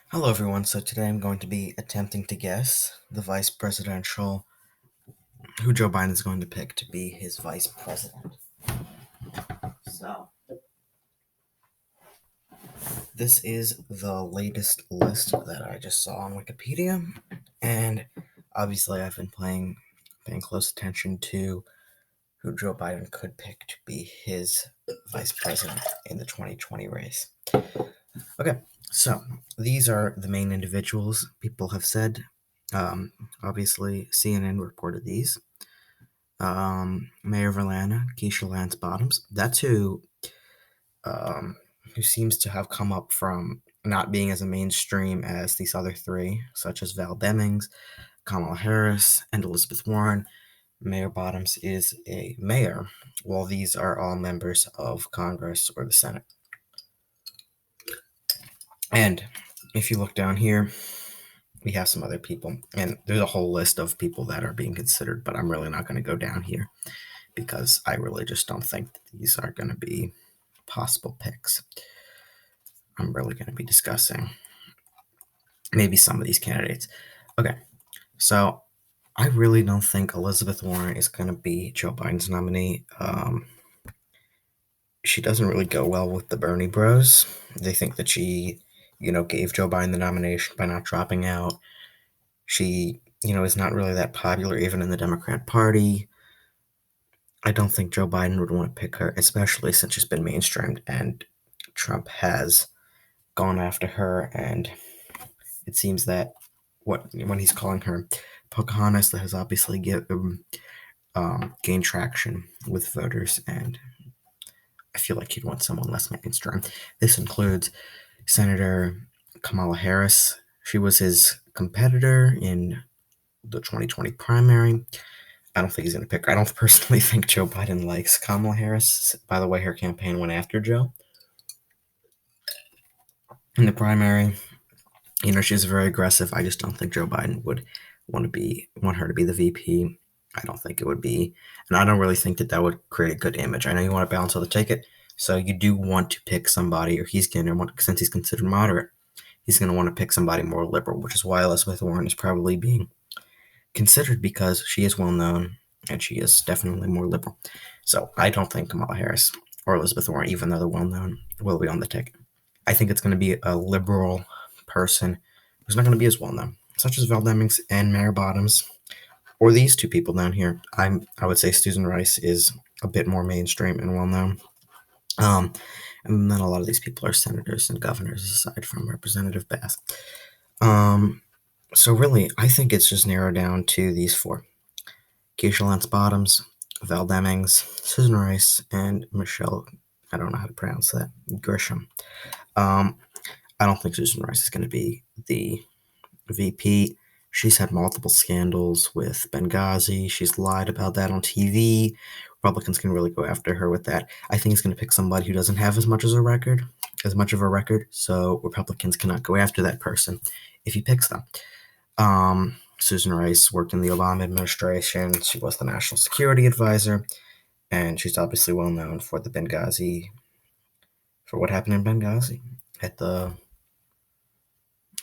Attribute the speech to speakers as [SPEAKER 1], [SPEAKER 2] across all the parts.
[SPEAKER 1] Hello, everyone. So today I'm going to be attempting to guess the vice presidential, who Joe Biden is going to pick to be his vice president. So, this is the latest list that I just saw on Wikipedia, and obviously I've been paying close attention to who Joe Biden could pick to be his vice president in the 2020 race. Okay, so these are the main individuals people have said. Obviously, CNN reported these. Mayor of Atlanta, Keisha Lance Bottoms. That's who seems to have come up from not being as a mainstream as these other three, such as Val Demings, Kamala Harris, and Elizabeth Warren. Mayor Bottoms is a mayor, while these are all members of Congress or the Senate. And if you look down here, we have some other people, and there's a whole list of people that are being considered, but I'm really not going to go down here because I really just don't think that these are going to be possible picks. I'm really going to be discussing maybe some of these candidates. Okay, so I really don't think Elizabeth Warren is going to be Joe Biden's nominee. She doesn't really go well with the Bernie Bros. They think that she, gave Joe Biden the nomination by not dropping out. She, is not really that popular even in the Democrat Party. I don't think Joe Biden would want to pick her, especially since she's been mainstreamed and Trump has gone after her. And it seems that when he's calling her Pocahontas, that has obviously gained traction with voters. And I feel like he'd want someone less mainstream. This includes Senator Kamala Harris. She was his competitor in the 2020 primary. I don't think he's going to pick her. I don't personally think Joe Biden likes Kamala Harris. By the way, her campaign went after Joe in the primary. She's very aggressive. I just don't think Joe Biden would want her to be the VP. I don't think it would be, and I don't really think that would create a good image. I know you want to balance all the ticket, so you do want to pick somebody, or he's going to want, since he's considered moderate, he's going to want to pick somebody more liberal, which is why Elizabeth Warren is probably being considered because she is well known and she is definitely more liberal. So I don't think Kamala Harris or Elizabeth Warren, even though they're well known, will be on the ticket. I think it's going to be a liberal person who's not going to be as well known, such as Val Demings and Mayor Bottoms, or these two people down here. I would say Susan Rice is a bit more mainstream and well known. And then a lot of these people are senators and governors, aside from Representative Bass. So really, I think it's just narrowed down to these four: Keisha Lance Bottoms, Val Demings, Susan Rice, and Michelle. I don't know how to pronounce that. Grisham. I don't think Susan Rice is going to be the VP. She's had multiple scandals with Benghazi. She's lied about that on TV. Republicans can really go after her with that. I think he's going to pick somebody who doesn't have as much of a record, so Republicans cannot go after that person if he picks them. Susan Rice worked in the Obama administration. She was the national security advisor, and she's obviously well known for what happened in Benghazi at I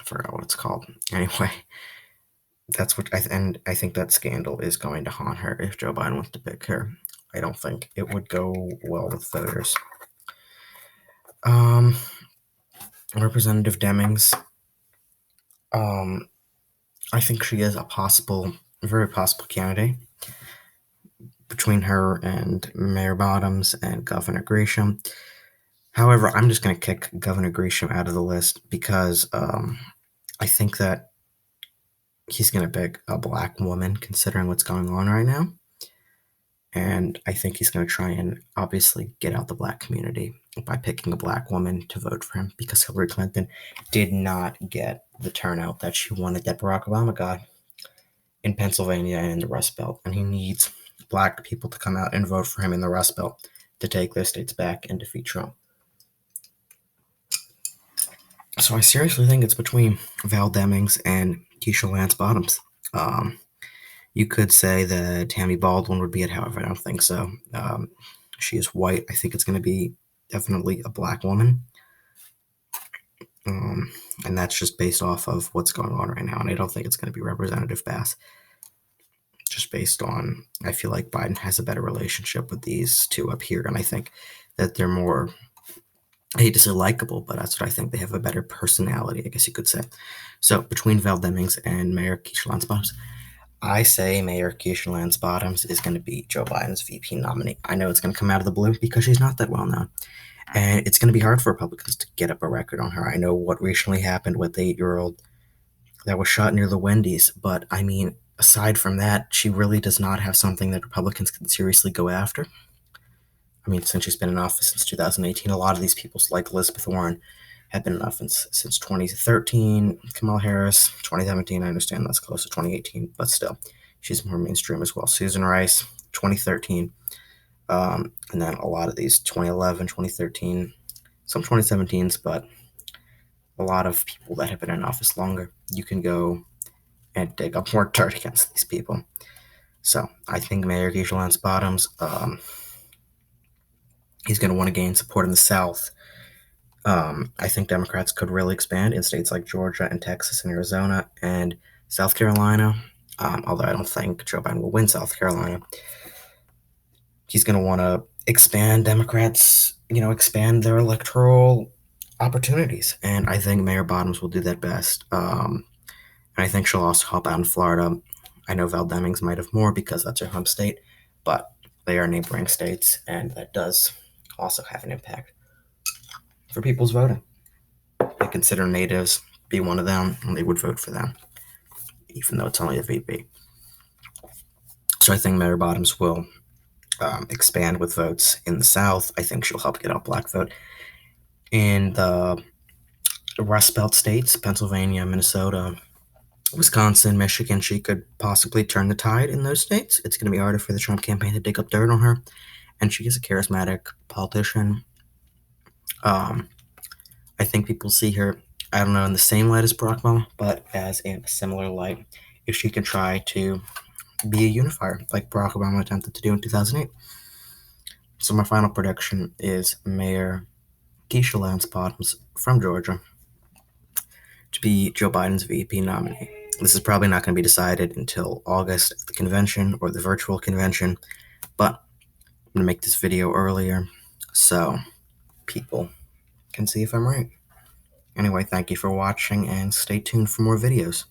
[SPEAKER 1] forgot what it's called. Anyway, that's what I think that scandal is going to haunt her if Joe Biden wants to pick her. I don't think it would go well with voters. Representative Demings. I think she is a very possible candidate between her and Mayor Bottoms and Governor Grisham. However, I'm just going to kick Governor Grisham out of the list because I think that he's going to pick a black woman, considering what's going on right now. And I think he's going to try and obviously get out the black community by picking a black woman to vote for him, because Hillary Clinton did not get the turnout that she wanted, that Barack Obama got in Pennsylvania and in the Rust Belt. And he needs black people to come out and vote for him in the Rust Belt to take their states back and defeat Trump. So I seriously think it's between Val Demings and Keisha Lance Bottoms. You could say that Tammy Baldwin would be it, however, I don't think so. She is white. I think it's going to be definitely a black woman. Um, and that's just based off of what's going on right now. And I don't think it's going to be Representative Bass. Just based on, I feel like Biden has a better relationship with these two up here. And I think that they're more, I hate to say likable, but that's what I think. They have a better personality, I guess you could say. So between Val Demings and Mayor Keisha Lance Bottoms, I say Mayor Keisha Lance Bottoms is going to be Joe Biden's VP nominee. I know it's going to come out of the blue because she's not that well known. And it's going to be hard for Republicans to get up a record on her. I know what recently happened with the 8-year-old that was shot near the Wendy's, but I mean, aside from that, she really does not have something that Republicans can seriously go after. I mean, since she's been in office since 2018, a lot of these people, like Elizabeth Warren, have been in office since 2013. Kamala Harris, 2017. I understand that's close to 2018, but still, she's more mainstream as well. Susan Rice, 2013. And then a lot of these 2011, 2013, some 2017s, but a lot of people that have been in office longer. You can go and dig up more dirt against these people. So I think Mayor Keisha Lance Bottoms, he's going to want to gain support in the South. I think Democrats could really expand in states like Georgia and Texas and Arizona and South Carolina. Although I don't think Joe Biden will win South Carolina. He's going to want to expand Democrats, expand their electoral opportunities. And I think Mayor Bottoms will do that best. And I think she'll also help out in Florida. I know Val Demings might have more because that's her home state, but they are neighboring states, and that does also have an impact for people's voting. They consider natives be one of them, and they would vote for them, even though it's only a VP. So I think Mayor Bottoms will expand with votes in the South. I think she'll help get out black vote. In the Rust Belt states, Pennsylvania, Minnesota, Wisconsin, Michigan, she could possibly turn the tide in those states. It's going to be harder for the Trump campaign to dig up dirt on her. And she is a charismatic politician. I think people see her, I don't know, in the same light as Barack Obama, but as in a similar light if she can try to be a unifier like Barack Obama attempted to do in 2008. So my final prediction is Mayor Keisha Lance Bottoms from Georgia to be Joe Biden's VP nominee. This is probably not going to be decided until August at the convention or the virtual convention, but I'm going to make this video earlier so people can see if I'm right. Anyway, thank you for watching and stay tuned for more videos.